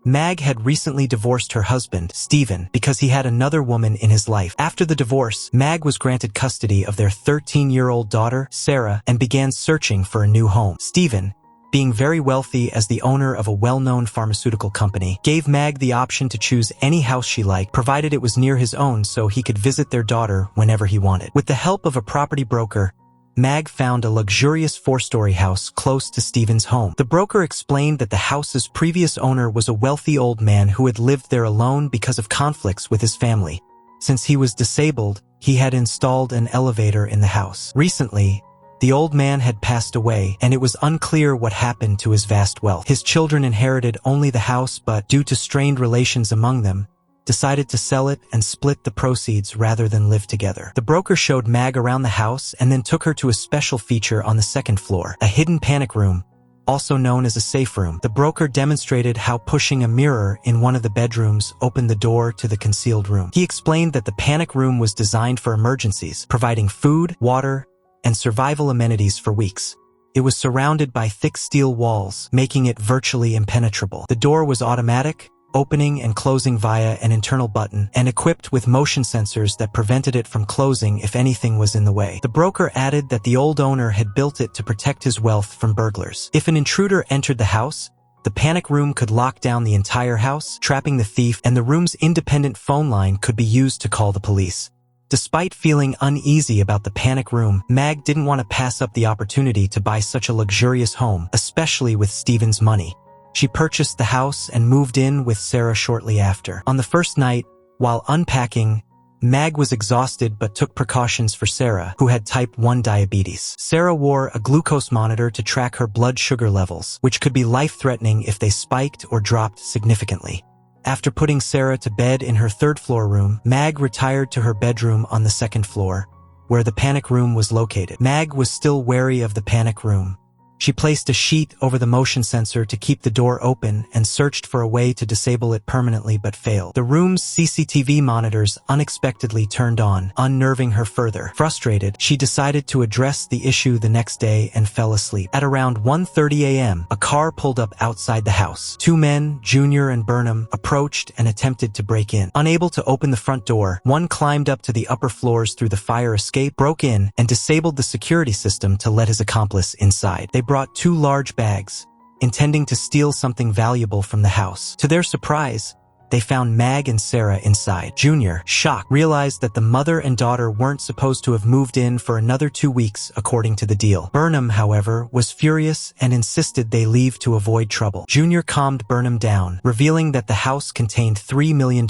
Mag had recently divorced her husband, Stephen, because he had another woman in his life. After the divorce, Mag was granted custody of their 13-year-old daughter, Sarah, and began searching for a new home. Stephen, being very wealthy as the owner of a well-known pharmaceutical company, gave Mag the option to choose any house she liked, provided it was near his own so he could visit their daughter whenever he wanted. With the help of a property broker, Mag found a luxurious 4-story house close to Stephen's home. The broker explained that the house's previous owner was a wealthy old man who had lived there alone because of conflicts with his family. Since he was disabled, he had installed an elevator in the house. Recently, the old man had passed away, and it was unclear what happened to his vast wealth. His children inherited only the house, but due to strained relations among them, decided to sell it and split the proceeds rather than live together. The broker showed Mag around the house and then took her to a special feature on the second floor, a hidden panic room, also known as a safe room. The broker demonstrated how pushing a mirror in one of the bedrooms opened the door to the concealed room. He explained that the panic room was designed for emergencies, providing food, water, and survival amenities for weeks. It was surrounded by thick steel walls, making it virtually impenetrable. The door was automatic, opening and closing via an internal button, and equipped with motion sensors that prevented it from closing if anything was in the way. The broker added that the old owner had built it to protect his wealth from burglars. If an intruder entered the house, the panic room could lock down the entire house, trapping the thief, and the room's independent phone line could be used to call the police. Despite feeling uneasy about the panic room, Mag didn't want to pass up the opportunity to buy such a luxurious home, especially with Stephen's money. She purchased the house and moved in with Sarah shortly after. On the first night, while unpacking, Mag was exhausted but took precautions for Sarah, who had type 1 diabetes. Sarah wore a glucose monitor to track her blood sugar levels, which could be life-threatening if they spiked or dropped significantly. After putting Sarah to bed in her third-floor room, Mag retired to her bedroom on the second floor, where the panic room was located. Mag was still wary of the panic room. She placed a sheet over the motion sensor to keep the door open and searched for a way to disable it permanently but failed. The room's CCTV monitors unexpectedly turned on, unnerving her further. Frustrated, she decided to address the issue the next day and fell asleep. At around 1:30 a.m., a car pulled up outside the house. Two men, Junior and Burnham, approached and attempted to break in. Unable to open the front door, one climbed up to the upper floors through the fire escape, broke in, and disabled the security system to let his accomplice inside. They brought 2 large bags, intending to steal something valuable from the house. To their surprise, they found Mag and Sarah inside. Junior, shocked, realized that the mother and daughter weren't supposed to have moved in for another 2 weeks according to the deal. Burnham, however, was furious and insisted they leave to avoid trouble. Junior calmed Burnham down, revealing that the house contained $3 million,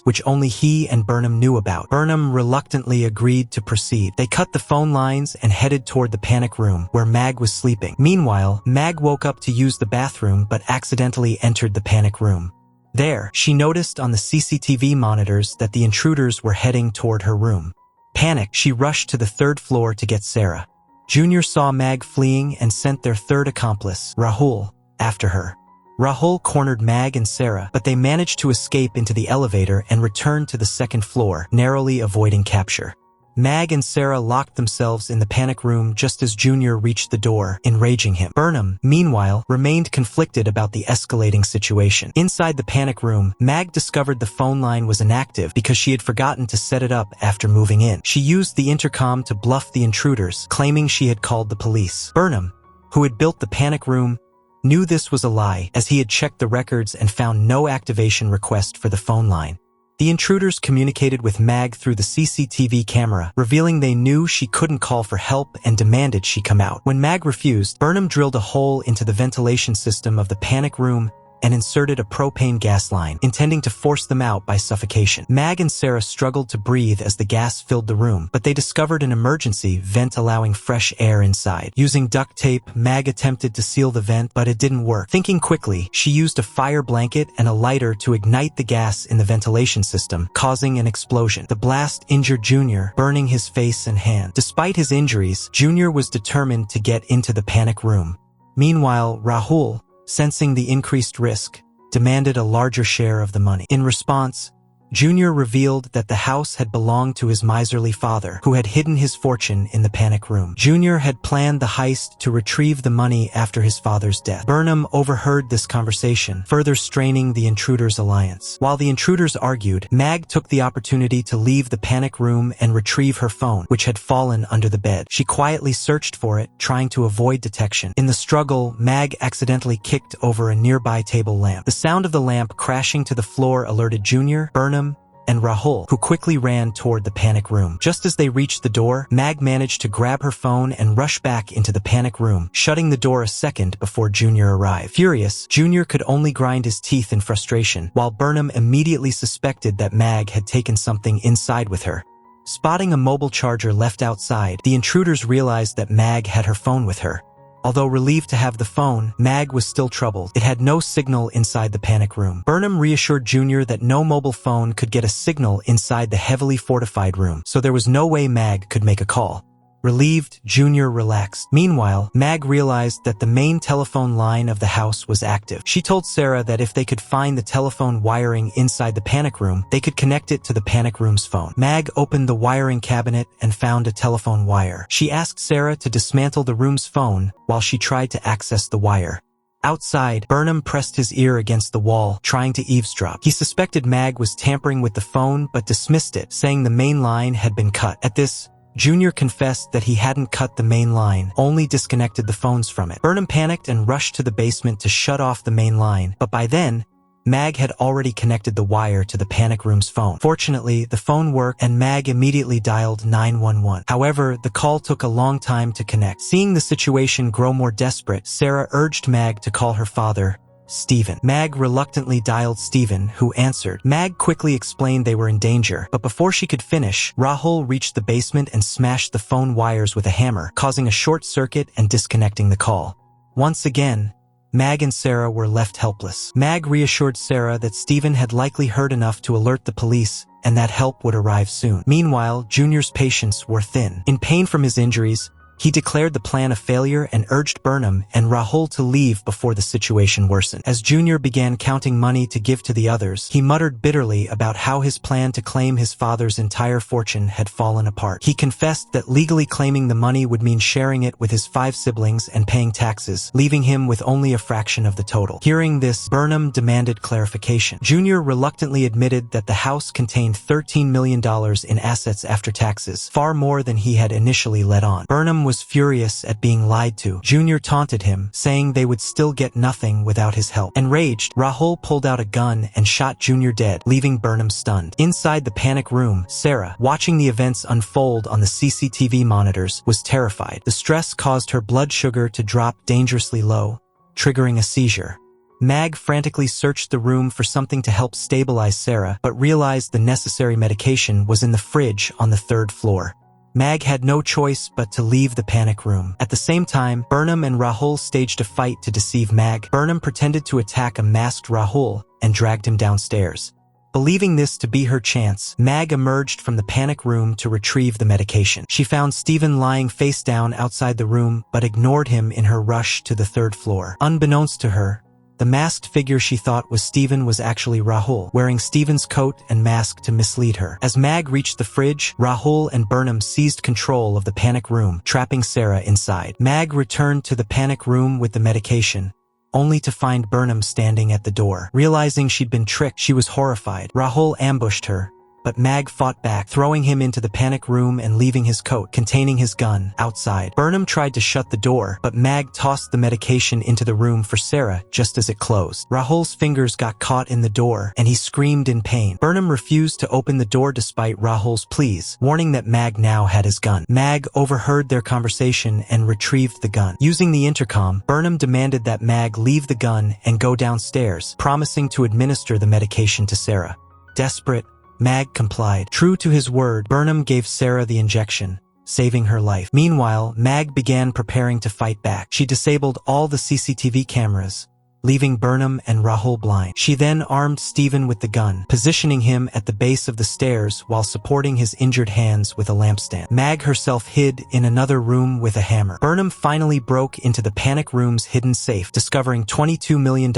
which only he and Burnham knew about. Burnham reluctantly agreed to proceed. They cut the phone lines and headed toward the panic room, where Mag was sleeping. Meanwhile, Mag woke up to use the bathroom but accidentally entered the panic room. There, she noticed on the CCTV monitors that the intruders were heading toward her room. Panicked, she rushed to the 3rd floor to get Sarah. Junior saw Mag fleeing and sent their 3rd accomplice, Rahul, after her. Rahul cornered Mag and Sarah, but they managed to escape into the elevator and returned to the 2nd floor, narrowly avoiding capture. Mag and Sarah locked themselves in the panic room just as Junior reached the door, enraging him. Burnham, meanwhile, remained conflicted about the escalating situation. Inside the panic room, Mag discovered the phone line was inactive because she had forgotten to set it up after moving in. She used the intercom to bluff the intruders, claiming she had called the police. Burnham, who had built the panic room, knew this was a lie, as he had checked the records and found no activation request for the phone line. The intruders communicated with Mag through the CCTV camera, revealing they knew she couldn't call for help and demanded she come out. When Mag refused, Burnham drilled a hole into the ventilation system of the panic room and inserted a propane gas line, intending to force them out by suffocation. Mag and Sarah struggled to breathe as the gas filled the room, but they discovered an emergency vent allowing fresh air inside. Using duct tape, Mag attempted to seal the vent, but it didn't work. Thinking quickly, she used a fire blanket and a lighter to ignite the gas in the ventilation system, causing an explosion. The blast injured Junior, burning his face and hand. Despite his injuries, Junior was determined to get into the panic room. Meanwhile, Rahul, sensing the increased risk, demanded a larger share of the money. In response, Junior revealed that the house had belonged to his miserly father, who had hidden his fortune in the panic room. Junior had planned the heist to retrieve the money after his father's death. Burnham overheard this conversation, further straining the intruders' alliance. While the intruders argued, Mag took the opportunity to leave the panic room and retrieve her phone, which had fallen under the bed. She quietly searched for it, trying to avoid detection. In the struggle, Mag accidentally kicked over a nearby table lamp. The sound of the lamp crashing to the floor alerted Junior, Burnham, and Rahul, who quickly ran toward the panic room. Just as they reached the door, Mag managed to grab her phone and rush back into the panic room, shutting the door a second before Junior arrived. Furious, Junior could only grind his teeth in frustration, while Burnham immediately suspected that Mag had taken something inside with her. Spotting a mobile charger left outside, the intruders realized that Mag had her phone with her. Although relieved to have the phone, Mag was still troubled. It had no signal inside the panic room. Burnham reassured Junior that no mobile phone could get a signal inside the heavily fortified room, so there was no way Mag could make a call. Relieved, Junior relaxed. Meanwhile, Mag realized that the main telephone line of the house was active. She told Sarah that if they could find the telephone wiring inside the panic room, they could connect it to the panic room's phone. Mag opened the wiring cabinet and found a telephone wire. She asked Sarah to dismantle the room's phone while she tried to access the wire. Outside, Burnham pressed his ear against the wall, trying to eavesdrop. He suspected Mag was tampering with the phone but dismissed it, saying the main line had been cut. At this, Junior confessed that he hadn't cut the main line, only disconnected the phones from it. Burnham panicked and rushed to the basement to shut off the main line, but by then, Mag had already connected the wire to the panic room's phone. Fortunately, the phone worked and Mag immediately dialed 911. However, the call took a long time to connect. Seeing the situation grow more desperate, Sarah urged Mag to call her father, Stephen. Mag reluctantly dialed Stephen, who answered. Mag quickly explained they were in danger, but before she could finish, Rahul reached the basement and smashed the phone wires with a hammer, causing a short circuit and disconnecting the call. Once again, Mag and Sarah were left helpless. Mag reassured Sarah that Stephen had likely heard enough to alert the police and that help would arrive soon. Meanwhile, Junior's patience wore thin. In pain from his injuries, he declared the plan a failure and urged Burnham and Rahul to leave before the situation worsened. As Junior began counting money to give to the others, he muttered bitterly about how his plan to claim his father's entire fortune had fallen apart. He confessed that legally claiming the money would mean sharing it with his 5 siblings and paying taxes, leaving him with only a fraction of the total. Hearing this, Burnham demanded clarification. Junior reluctantly admitted that the house contained $13 million in assets after taxes, far more than he had initially let on. Burnham was furious at being lied to. Junior taunted him, saying they would still get nothing without his help. Enraged, Rahul pulled out a gun and shot Junior dead, leaving Burnham stunned. Inside the panic room, Sarah, watching the events unfold on the CCTV monitors, was terrified. The stress caused her blood sugar to drop dangerously low, triggering a seizure. Mag frantically searched the room for something to help stabilize Sarah, but realized the necessary medication was in the fridge on the 3rd floor. Mag had no choice but to leave the panic room. At the same time, Burnham and Rahul staged a fight to deceive Mag. Burnham pretended to attack a masked Rahul and dragged him downstairs. Believing this to be her chance, Mag emerged from the panic room to retrieve the medication. She found Stephen lying face down outside the room but ignored him in her rush to the 3rd floor. Unbeknownst to her, the masked figure she thought was Stephen was actually Rahul, wearing Stephen's coat and mask to mislead her. As Mag reached the fridge, Rahul and Burnham seized control of the panic room, trapping Sarah inside. Mag returned to the panic room with the medication, only to find Burnham standing at the door. Realizing she'd been tricked, she was horrified. Rahul ambushed her, but Mag fought back, throwing him into the panic room and leaving his coat, containing his gun, outside. Burnham tried to shut the door, but Mag tossed the medication into the room for Sarah just as it closed. Rahul's fingers got caught in the door, and he screamed in pain. Burnham refused to open the door despite Rahul's pleas, warning that Mag now had his gun. Mag overheard their conversation and retrieved the gun. Using the intercom, Burnham demanded that Mag leave the gun and go downstairs, promising to administer the medication to Sarah. Desperate, Mag complied. True to his word, Burnham gave Sarah the injection, saving her life. Meanwhile, Mag began preparing to fight back. She disabled all the CCTV cameras, leaving Burnham and Rahul blind. She then armed Stephen with the gun, positioning him at the base of the stairs while supporting his injured hands with a lampstand. Mag herself hid in another room with a hammer. Burnham finally broke into the panic room's hidden safe, discovering $22 million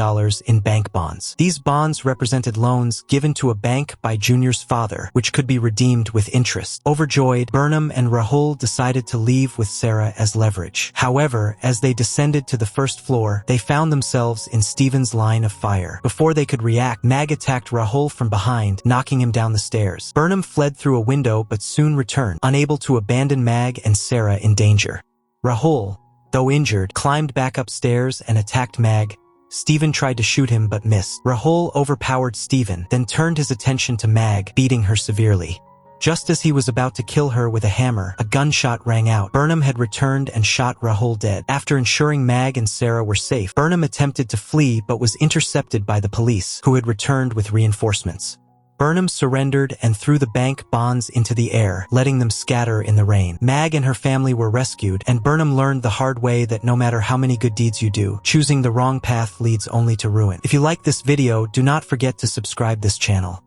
in bank bonds. These bonds represented loans given to a bank by Junior's father, which could be redeemed with interest. Overjoyed, Burnham and Rahul decided to leave with Sarah as leverage. However, as they descended to the first floor, they found themselves in Stephen's line of fire. Before they could react, Mag attacked Rahul from behind, knocking him down the stairs. Burnham fled through a window but soon returned, unable to abandon Mag and Sarah in danger. Rahul, though injured, climbed back upstairs and attacked Mag. Stephen tried to shoot him but missed. Rahul overpowered Stephen, then turned his attention to Mag, beating her severely. Just as he was about to kill her with a hammer, a gunshot rang out. Burnham had returned and shot Rahul dead. After ensuring Mag and Sarah were safe, Burnham attempted to flee but was intercepted by the police, who had returned with reinforcements. Burnham surrendered and threw the bank bonds into the air, letting them scatter in the rain. Mag and her family were rescued, and Burnham learned the hard way that no matter how many good deeds you do, choosing the wrong path leads only to ruin. If you like this video, do not forget to subscribe this channel.